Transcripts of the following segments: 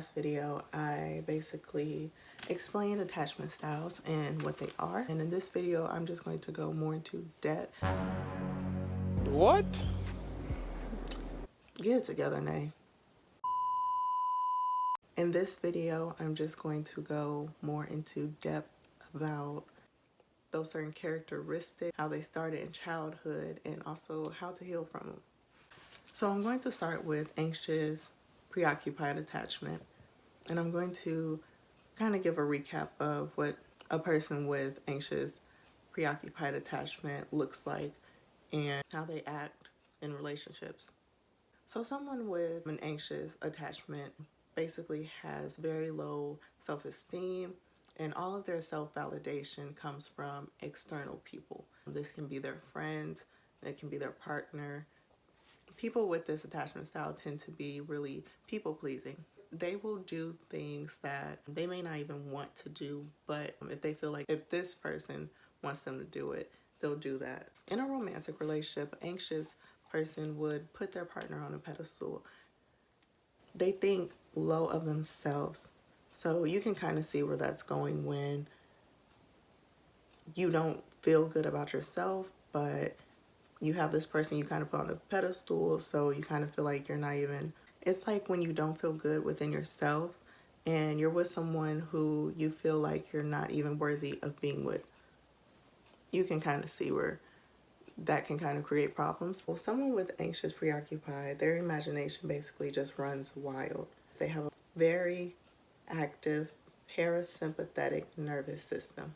last video, I basically explained attachment styles and what they are. And in this video, I'm just going to go more into depth. What? Get it together, Nay. In this video, I'm just going to go more into depth about those certain characteristics, how they started in childhood, and also how to heal from them. So I'm going to start with anxious, preoccupied attachment. And I'm going to kind of give a recap of what a person with anxious, preoccupied attachment looks like and how they act in relationships. So someone with an anxious attachment basically has very low self-esteem, and all of their self-validation comes from external people. This can be their friends, it can be their partner. People with this attachment style tend to be really people-pleasing. They will do things that they may not even want to do, but if they feel like if this person wants them to do it, they'll do that. In a romantic relationship, an anxious person would put their partner on a pedestal. They think low of themselves. So you can kind of see where that's going when you don't feel good about yourself, but you have this person you kind of put on a pedestal, so you kind of feel like you're not even. It's like when you don't feel good within yourselves and you're with someone who you feel like you're not even worthy of being with. You can kind of see where that can kind of create problems. Well, someone with anxious preoccupied, their imagination basically just runs wild. They have a very active parasympathetic nervous system.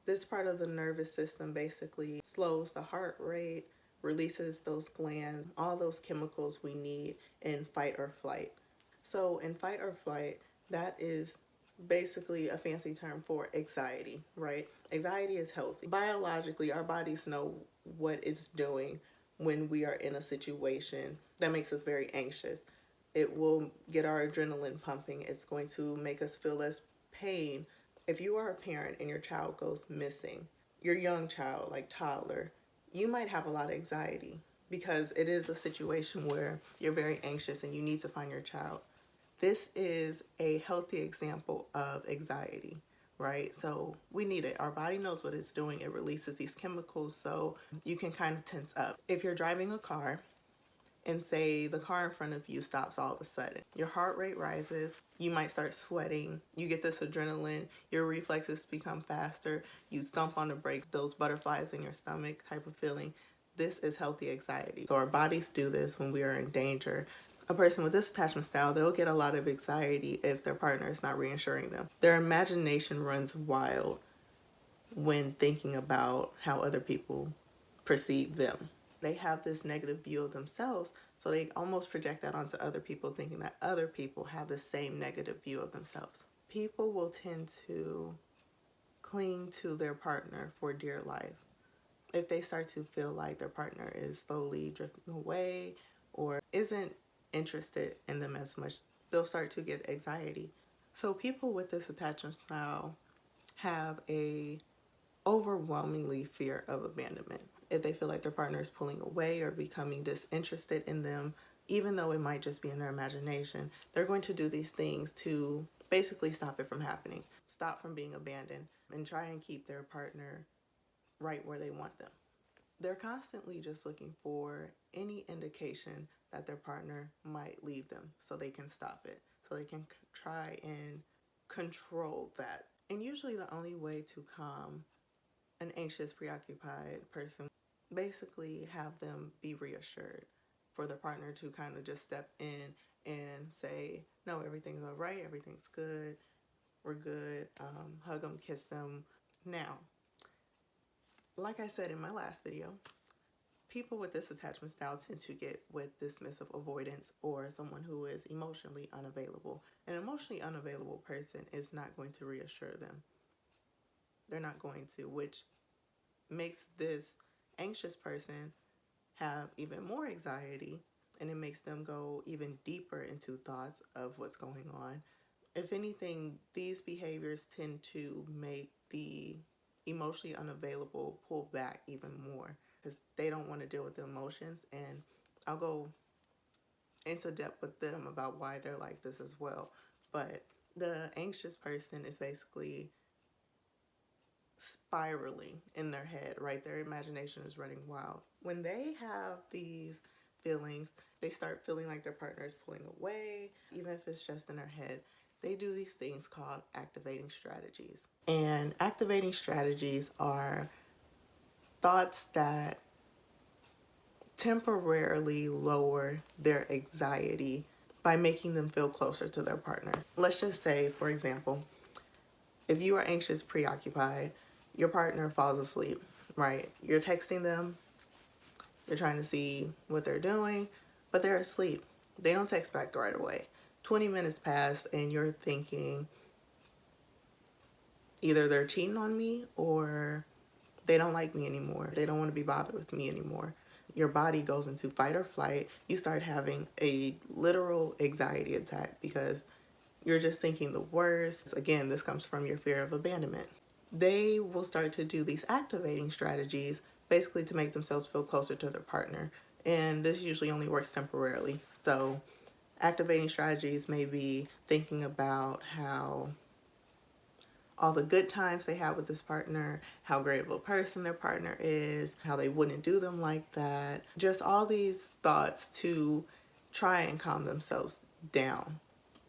This part of the nervous system basically slows the heart rate, releases those glands, all those chemicals we need in fight or flight. So in fight or flight, that is basically a fancy term for anxiety, right? Anxiety is healthy. Biologically, our bodies know what it's doing when we are in a situation that makes us very anxious. It will get our adrenaline pumping. It's going to make us feel less pain. If you are a parent and your child goes missing, your young child, like toddler, you might have a lot of anxiety because it is a situation where you're very anxious and you need to find your child. This is a healthy example of anxiety, right? So we need it. Our body knows what it's doing. It releases these chemicals so you can kind of tense up. If you're driving a car and say the car in front of you stops all of a sudden, your heart rate rises, you might start sweating, you get this adrenaline, your reflexes become faster, you stomp on the brakes, those butterflies in your stomach type of feeling. This is healthy anxiety. So our bodies do this when we are in danger. A person with this attachment style, they'll get a lot of anxiety if their partner is not reassuring them. Their imagination runs wild when thinking about how other people perceive them. They have this negative view of themselves, so they almost project that onto other people, thinking that other people have the same negative view of themselves. People will tend to cling to their partner for dear life. If they start to feel like their partner is slowly drifting away or isn't interested in them as much, they'll start to get anxiety. So people with this attachment style have a overwhelmingly fear of abandonment. If they feel like their partner is pulling away or becoming disinterested in them, even though it might just be in their imagination, they're going to do these things to basically stop it from happening, stop from being abandoned, and try and keep their partner right where they want them. They're constantly just looking for any indication that their partner might leave them so they can stop it, so they can try and control that. And usually the only way to calm an anxious, preoccupied person, basically have them be reassured, for the partner to kind of just step in and say, no, everything's all right, everything's good, we're good, hug them, kiss them. Now, like I said in my last video, people with this attachment style tend to get with dismissive avoidance or someone who is emotionally unavailable. An emotionally unavailable person is not going to reassure them. They're not going to, which makes this anxious person have even more anxiety, and it makes them go even deeper into thoughts of what's going on. If anything, these behaviors tend to make the emotionally unavailable pull back even more because they don't want to deal with the emotions, and I'll go into depth with them about why they're like this as well. But the anxious person is basically spiraling in their head, right? Their imagination is running wild. When they have these feelings, they start feeling like their partner is pulling away, even if it's just in their head. They do these things called activating strategies. And activating strategies are thoughts that temporarily lower their anxiety by making them feel closer to their partner. Let's just say, for example, if you are anxious, preoccupied, your partner falls asleep, right? You're texting them, you're trying to see what they're doing, but they're asleep. They don't text back right away. 20 minutes pass and you're thinking either they're cheating on me or they don't like me anymore. They don't want to be bothered with me anymore. Your body goes into fight or flight. You start having a literal anxiety attack because you're just thinking the worst. Again, this comes from your fear of abandonment. They will start to do these activating strategies basically to make themselves feel closer to their partner. And this usually only works temporarily. So, activating strategies may be thinking about how all the good times they had with this partner, how great of a person their partner is, how they wouldn't do them like that. Just all these thoughts to try and calm themselves down.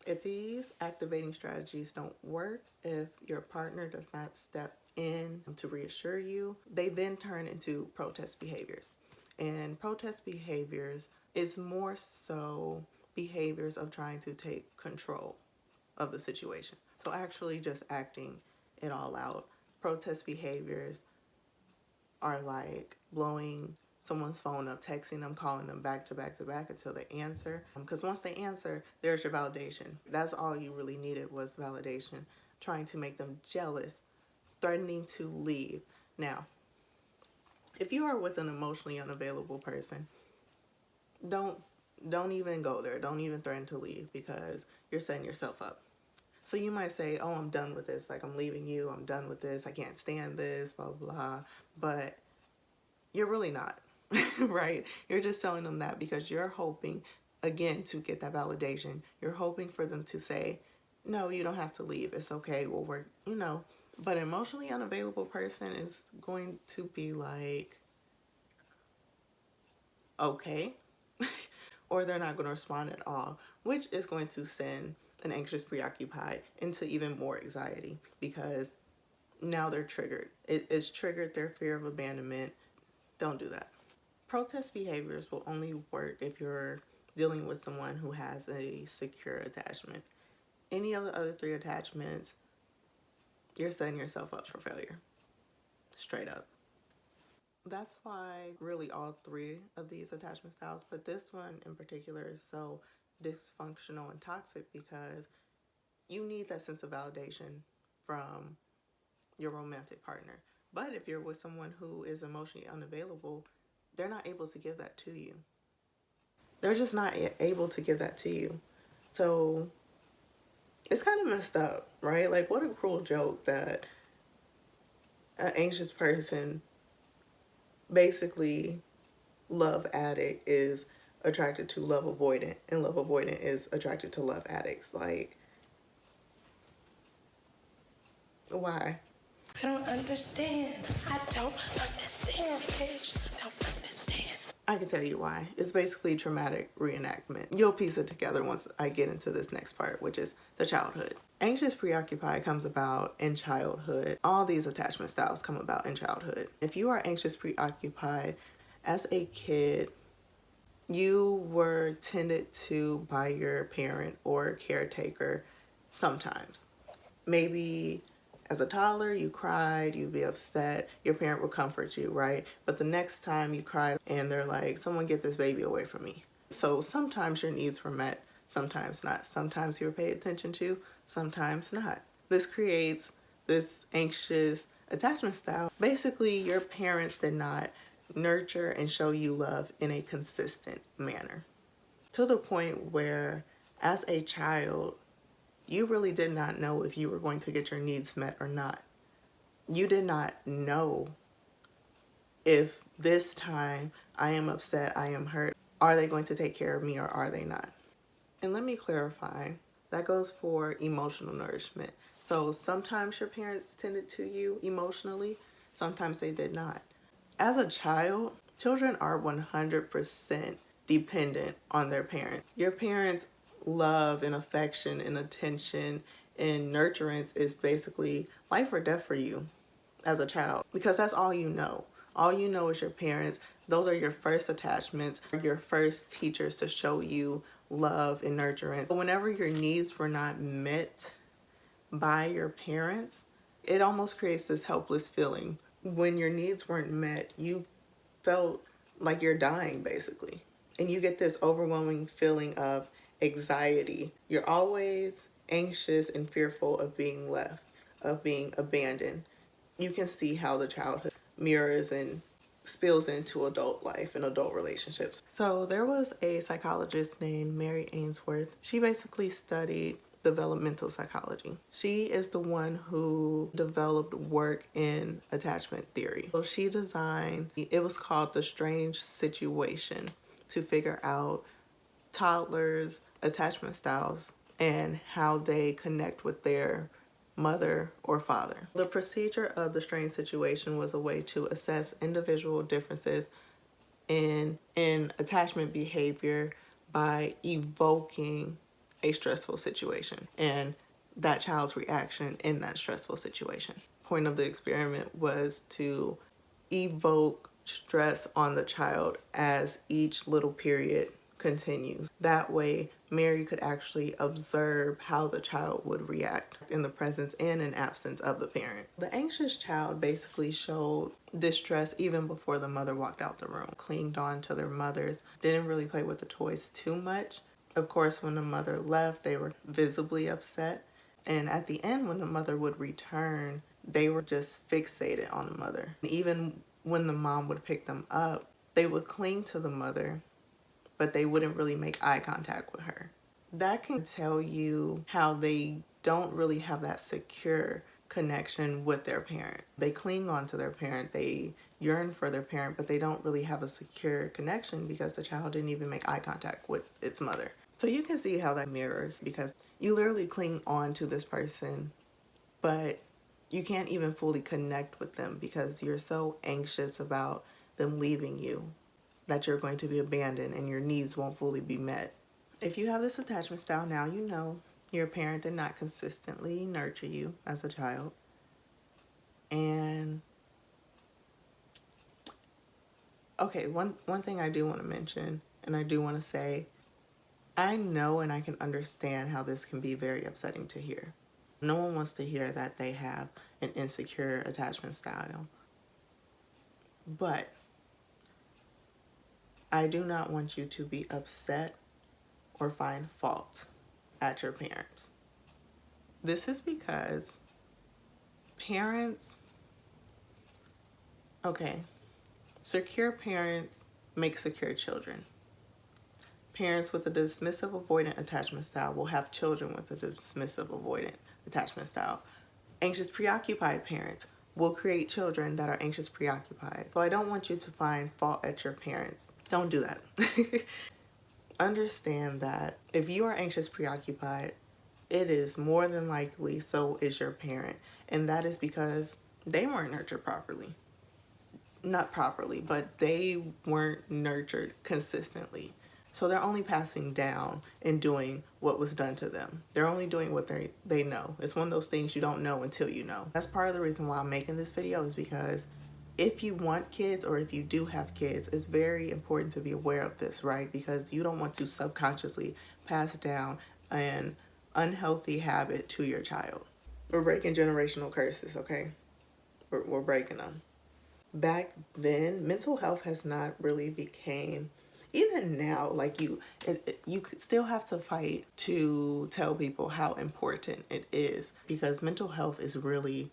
If these activating strategies don't work, if your partner does not step in to reassure you, they then turn into protest behaviors. And protest behaviors is more so behaviors of trying to take control of the situation. So actually just acting it all out. Protest behaviors are like blowing someone's phone up, texting them, calling them back to back to back until they answer. Because once they answer, there's your validation. That's all you really needed was validation. Trying to make them jealous, threatening to leave. Now, if you are with an emotionally unavailable person, don't don't even go there. Don't even threaten to leave because you're setting yourself up. So you might say, oh, I'm done with this. Like, I'm leaving you. I'm done with this. I can't stand this, blah, blah, blah. But you're really not, right? You're just telling them that because you're hoping, again, to get that validation. You're hoping for them to say, no, you don't have to leave. It's okay. We'll work. But an emotionally unavailable person is going to be like, okay. Or they're not going to respond at all, which is going to send an anxious preoccupied into even more anxiety because now they're triggered. It's triggered their fear of abandonment. Don't do that. Protest behaviors will only work if you're dealing with someone who has a secure attachment. Any of the other three attachments, you're setting yourself up for failure. Straight up. That's why really all three of these attachment styles, but this one in particular is so dysfunctional and toxic because you need that sense of validation from your romantic partner. But if you're with someone who is emotionally unavailable, they're not able to give that to you. They're just not able to give that to you. So it's kind of messed up, right? Like, what a cruel joke that an anxious person, basically, love addict is attracted to love avoidant, and love avoidant is attracted to love addicts. Like, why? I don't understand. I don't understand, bitch. I don't understand. I can tell you why. It's basically traumatic reenactment. You'll piece it together once I get into this next part, which is the childhood. Anxious preoccupied comes about in childhood. All these attachment styles come about in childhood. If you are anxious preoccupied as a kid, you were tended to by your parent or caretaker sometimes. Maybe as a toddler, you cried, you'd be upset, your parent would comfort you, right? But the next time you cried and they're like, someone get this baby away from me. So sometimes your needs were met, sometimes not. Sometimes you were paid attention to, sometimes not. This creates this anxious attachment style. Basically, your parents did not nurture and show you love in a consistent manner to the point where as a child, you really did not know if you were going to get your needs met or not. You did not know if this time I am upset, I am hurt, are they going to take care of me or are they not? And let me clarify, That goes for emotional nourishment. So sometimes your parents tended to you emotionally, sometimes they did not. As a child, children are 100% dependent on their parents. Your parents' love and affection and attention and nurturance is basically life or death for you as a child, because that's all you know. All you know is your parents. Those are your first attachments, your first teachers to show you love and nurturance. But whenever your needs were not met by your parents, it almost creates this helpless feeling. When your needs weren't met, you felt like you're dying basically. And you get this overwhelming feeling of anxiety. You're always anxious and fearful of being left, of being abandoned. You can see how the childhood mirrors and spills into adult life and adult relationships. So there was a psychologist named Mary Ainsworth. She basically studied developmental psychology. She is the one who developed work in attachment theory. So she designed, it was called The Strange Situation, to figure out toddlers' attachment styles and how they connect with their mother or father. The procedure of the strange situation was a way to assess individual differences in attachment behavior by evoking a stressful situation and that child's reaction in that stressful situation. Point of the experiment was to evoke stress on the child as each little period continues. That way, Mary could actually observe how the child would react in the presence and in absence of the parent. The anxious child basically showed distress even before the mother walked out the room, clinged on to their mothers, didn't really play with the toys too much. Of course, when the mother left, they were visibly upset. And at the end, when the mother would return, they were just fixated on the mother. Even when the mom would pick them up, they would cling to the mother, but they wouldn't really make eye contact with her. That can tell you how they don't really have that secure connection with their parent. They cling on to their parent, they yearn for their parent, but they don't really have a secure connection because the child didn't even make eye contact with its mother. So you can see how that mirrors, because you literally cling on to this person, but you can't even fully connect with them because you're so anxious about them leaving you that you're going to be abandoned and your needs won't fully be met. If you have this attachment style now, you know your parent did not consistently nurture you as a child. And okay, one thing I do want to mention, and I do want to say, I know and I can understand how this can be very upsetting to hear. No one wants to hear that they have an insecure attachment style. But I do not want you to be upset or find fault at your parents. This is because parents, okay, secure parents make secure children. Parents with a dismissive avoidant attachment style will have children with a dismissive avoidant attachment style. Anxious preoccupied parents will create children that are anxious preoccupied. So I don't want you to find fault at your parents. Don't do that. Understand that if you are anxious preoccupied, it is more than likely so is your parent. And that is because they weren't nurtured properly. Not properly, but they weren't nurtured consistently. So they're only passing down and doing what was done to them. They're only doing what they know. It's one of those things you don't know until you know. That's part of the reason why I'm making this video, is because if you want kids or if you do have kids, it's very important to be aware of this, right? Because you don't want to subconsciously pass down an unhealthy habit to your child. We're breaking generational curses, okay? We're breaking them. Back then, mental health has not really became, even now, like you could still have to fight to tell people how important it is, because mental health is really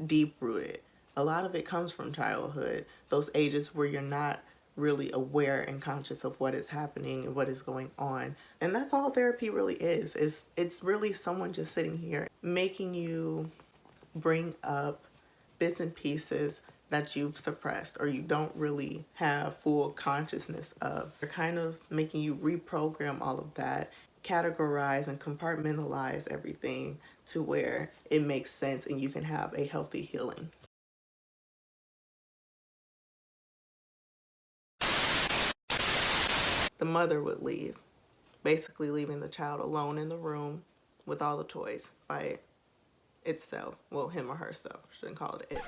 deep rooted. A lot of it comes from childhood, those ages where you're not really aware and conscious of what is happening and what is going on. And that's all therapy really is. It's really someone just sitting here making you bring up bits and pieces that you've suppressed or you don't really have full consciousness of. They're kind of making you reprogram all of that categorize and compartmentalize everything to where it makes sense and you can have a healthy healing. The mother would leave, basically leaving the child alone in the room with all the toys by itself. Well, him or herself, shouldn't call it it.